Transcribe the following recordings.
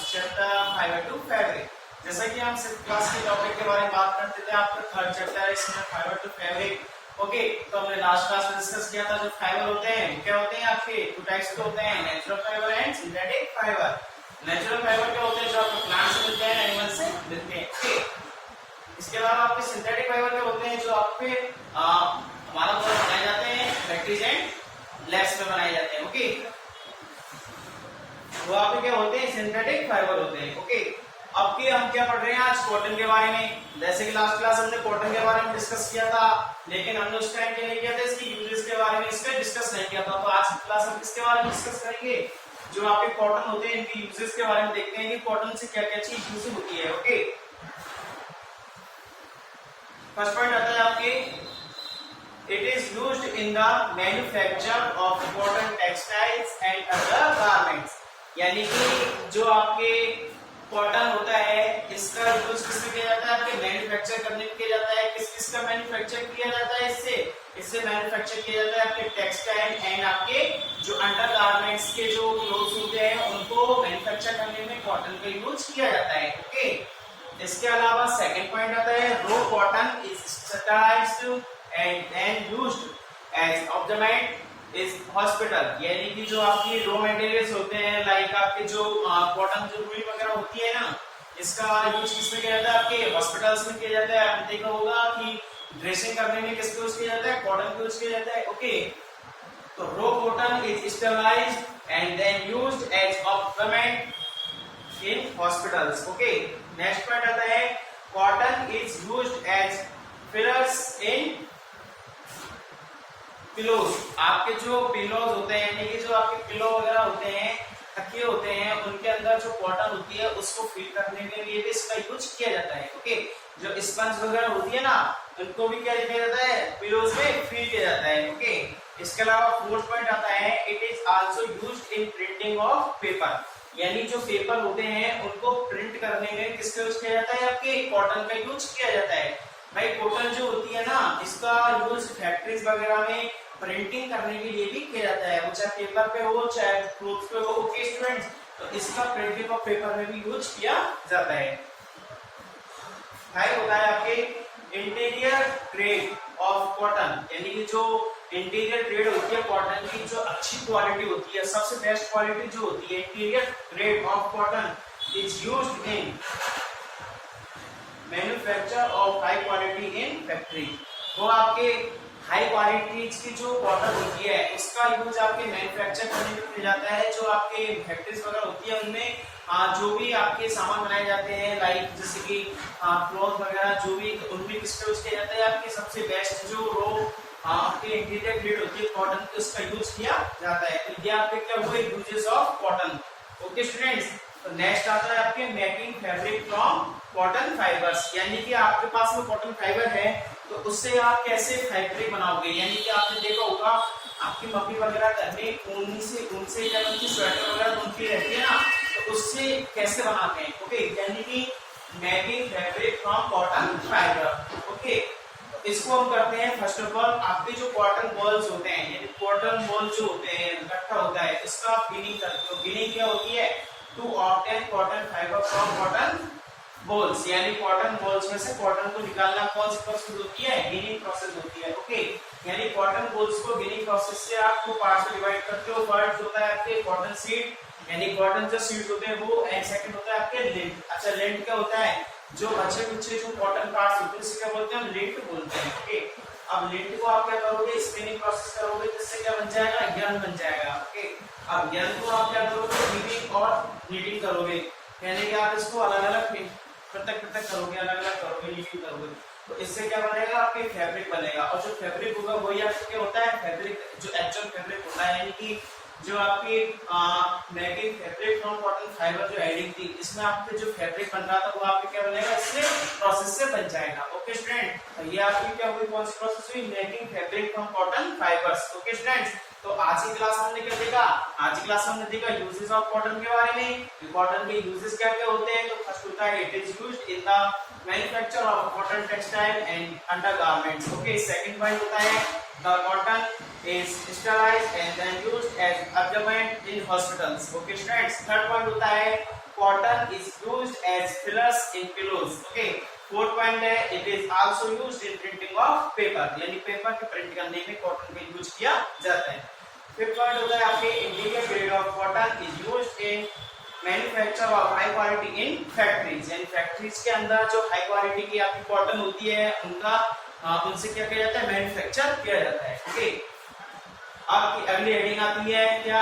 Chapter fibre to fabric. जैसा कि हम सिक्स क्लास के टॉपिक के बारे में बात करते थे, आपका थर्ड चैप्टर है इसमें फाइबर टू फैब्रिक। ओके, तो हमने लास्ट क्लास में डिस्कस किया था जो फाइबर होते हैं वो क्या होते हैं, आपके टू टाइप्स के होते हैं, natural fibre and synthetic fibre. Natural fibre क्या होते हैं, जो आपको प्लांट से मिलते हैं, एनिमल से मिलते हैं। ओके, इसके अलावा आपके सिंथेटिक फाइबर क्या होते हैं, जो आपके हमारा द्वारा बनाए जाते हैं, फैक्ट्रीज एंड लैब्स में बनाए जाते हैं। ओके, वो आपके क्या होते हैं, सिंथेटिक फाइबर होते हैं। ओके, अब के हम क्या पढ़ रहे हैं आज, कॉटन के बारे में। जैसे कि लास्ट क्लास हमने कॉटन के बारे में डिस्कस किया था, लेकिन हमने उस टाइम क्या नहीं किया था, इसकी यूजेस के बारे में इसका डिस्कस नहीं किया था। तो आज की क्लास हम किसके बारे में डिस्कस करेंगे, जो आपके कॉटन होते हैं इनकी यूजेस के बारे में देखते हैं कि कॉटन से क्या क्या चीज यूज होती है। ओके, फर्स्ट पॉइंट आता है आपके, it is used in the manufacture of cotton textiles and other garments. यानी कि जो आपके कॉटन होता है इसका यूज किसमें किया जाता है, आपके मैन्युफैक्चर करने में किया जाता है। किस किस का मैन्युफैक्चर किया जाता है, इससे मैन्युफैक्चर किया जाता है आपके टेक्सटाइल एंड आपके जो अंडर गारमेंट्स के जो क्लोथ्स होते हैं उनको मैन्युफैक्चर करने में कॉटन का यूज किया जाता है। ओके, इसके अलावा सेकंड पॉइंट आता है, raw cotton is sterilised and then used as ornament is hospital. यानी कि जो आपकी रॉ मटेरियल्स होते हैं, लाइक आपके जो कॉटन जो रुई वगैरह होती है ना, इसका यूज किसमें किया जाता है, आपके हॉस्पिटल्स में किया जाता है। आपने देखा होगा कि ड्रेसिंग करने में किसका यूज किया जाता है, कॉटन का यूज किया जाता है। ओके, तो raw cotton is sterilised and then used as ornament in hospitals. Okay, next point आता है, cotton is used as fillers in pillows. आपके जो पिलोज होते हैं, यानी कि जो आपके पिलो वगैरह होते हैं, तकिए होते हैं, उनके अंदर जो कॉटन होती है उसको फिल करने के लिए भी इसका यूज किया जाता है। ओके, जो स्पंज वगैरह होती है ना, उनको भी क्या किया जाता है, पिलोज में फिल किया जाता है। ओके, इसके अलावा फोर्थ पॉइंट आता है, it is also used in printing of paper. यानी जो पेपर होते हैं उनको प्रिंट करने में किसका यूज किया जाता है, आपके कॉटन का यूज किया जाता है। भाई कॉटन जो होती है ना, इसका यूज फैक्ट्रीज वगैरह में प्रिंटिंग करने के लिए भी किया जाता है, वो चाहे पेपर पे हो चाहे क्लोथ पे हो। ओके स्टूडेंट्स, तो इसका प्रिंटिंग ऑफ पेपर में भी यूज किया जाता है। फाइव होता है आपके इंटीरियर ग्रेड ऑफ कॉटन। यानी कि जो इंटीरियर ग्रेड होती है कॉटन की, जो अच्छी क्वालिटी होती है, सबसे बेस्ट क्वालिटी जो होती है, interior grade of cotton is used in manufacture of high quality in factory. तो आपके हाई क्वालिटी की जो कॉटन होती है उसका यूज आपके मैन्युफैक्चर करने में किया जाता है। जो आपके फैक्ट्रीज वगैरह होती है उनमें जो भी आपके सामान बनाए जाते हैं, लाइक जैसे कि क्लॉथ वगैरह, जो भी उनमें किसका यूज किया जाता है, आपके सबसे बेस्ट जो रो आपके इंटीरियर ग्रेड होती है कॉटन की, उसका यूज किया जाता है। तो ये आपके क्या हुए uses of cotton. Okay students, तो नेक्स्ट आता है आपके making fabric from cotton fibres. यानी कि आपके पास में कॉटन फाइबर है तो उससे आप कैसे फैब्रिक बनाओगे। यानी कि आपने देखा होगा आपकी मम्मी वगैरह घर में ऊन से क्या बनती, स्वेटर वगैरह बनती रहती है ना, तो उससे कैसे बनाते हैं। ओके, यानी कि making fabric from cotton fibre. Okay, इसको हम करते हैं, फर्स्ट ऑफ ऑल आपके जो कॉटन बॉल्स होते हैं, यानी कॉटन बॉल जो होते हैं, इकट्ठा होता है, इसका आप बीनिंग करते हो। बीनिंग क्या होती है, to obtain cotton fibre from cotton balls. यानी कॉटन बॉल्स में से कॉटन को निकालना कौन सी प्रोसेस होती है, बीनिंग प्रोसेस होती है। ओके, यानी कॉटन बॉल्स को बीनिंग प्रोसेस से आप टू पार्ट्स में डिवाइड करते हो। फर्स्ट होता है आपके कॉटन सीड, यानी कॉटन जो सीड्स होते हैं वो, एंड सेकंड होता है आपके लिंट। अच्छा, लिंट क्या होता है, जो अच्छे कुछ जो कॉटन पार्ट्स होते हैं उसे क्या बोलते हैं, लिंट बोलते हैं। ओके, अब लिंट को आप क्या करोगे, स्पिनिंग प्रोसेस करोगे, जिससे क्या बन जाएगा, यर्न बन जाएगा। ओके, अब यर्न को आप क्या करोगे, वीविंग और नीडिंग करोगे। यानी कि आप इसको अलग अलग पृथक करोगे, अलग अलग करोगे, नीडिंग करोगे, तो इससे क्या बनेगा, आपके फैब्रिक बनेगा। और जो फैब्रिक होगा वही आपको क्या होता है, फैब्रिक जो एक्चुअल फैब्रिक होता है। यानी कि जो आपकी making fabric from cotton fibre जो एडिंग थी, इसमें आपके जो फैब्रिक बन रहा था वो आपके क्या बनेगा, इससे प्रोसेस से बन जाएगा। ओके स्टूडेंट, तो ये आपकी क्या हुई, कौन सी प्रोसेस हुई, making fabric from cotton fibres. Okay students, तो आज की क्लास में हमने क्या देखा, आज की क्लास में हमने देखा यूजेस ऑफ कॉटन के बारे में। कॉटन के यूजेस क्या क्या होते हैं, तो फर्स्ट होता है, it is used in the manufacture of cotton textile and undergarments. Okay, second point होता है, the cotton is sterilized and then used as ornament in hospitals. Okay students, third point होता है cotton is used as fillers in pillows. Okay. Fourth point है it is also used in printing of paper, यानी paper की print करने में cotton का use किया जाता है। फिफ्थ पॉइंट होता है आपके indicate grade of cotton is used in manufacture of high quality in factories, यानी फैक्ट्रीज के अंदर जो हाई क्वालिटी की आपकी कॉटन होती है उनसे क्या किया जाता है, मैन्युफैक्चर किया जाता है। ओके, आपकी अगली हेडिंग आती है क्या,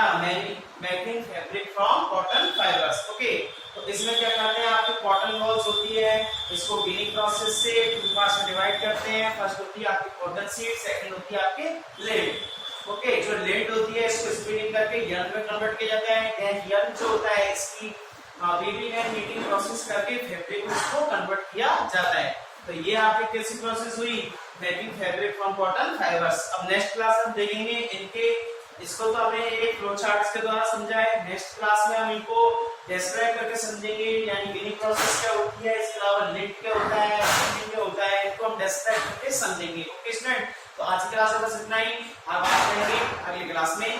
making fabric from cotton fibres. Okay, तो इसमें क्या करते हैं, आपकी कॉटन बॉल्स होती है, इसको गिनिंग प्रोसेस से टू पार्ट्स में डिवाइड करते हैं। फर्स्ट होती है आपकी कॉटन सीड, सेकंड होती है आपके लेड। ओके, जो लेड होती है इसको स्पिनिंग करके यर्न में कन्वर्ट किया जाता है। देन यर्न जो होता है इसकी वीविंग एंड नीटिंग प्रोसेस करके फैब्रिक में इसको कन्वर्ट किया जाता है। तो ये आपकी कैसी प्रोसेस हुई, making fabric from cotton fibres. अब नेक्स्ट क्लास हम देखेंगे इनके, इसको तो हमने एक फ्लो चार्ट्स के द्वारा समझा है, नेक्स्ट क्लास में हम इनको डिस्क्राइब करके समझेंगे, यानी गिनिंग प्रोसेस क्या होती है, इसके अलावा लिंट क्या होता है, स्पिनिंग क्या होता है, इनको हम डिस्क्राइब करके समझेंगे। ओके स्टूडेंट, तो आज की क्लास में बस इतना ही, अब बात करेंगे अगली क्लास में।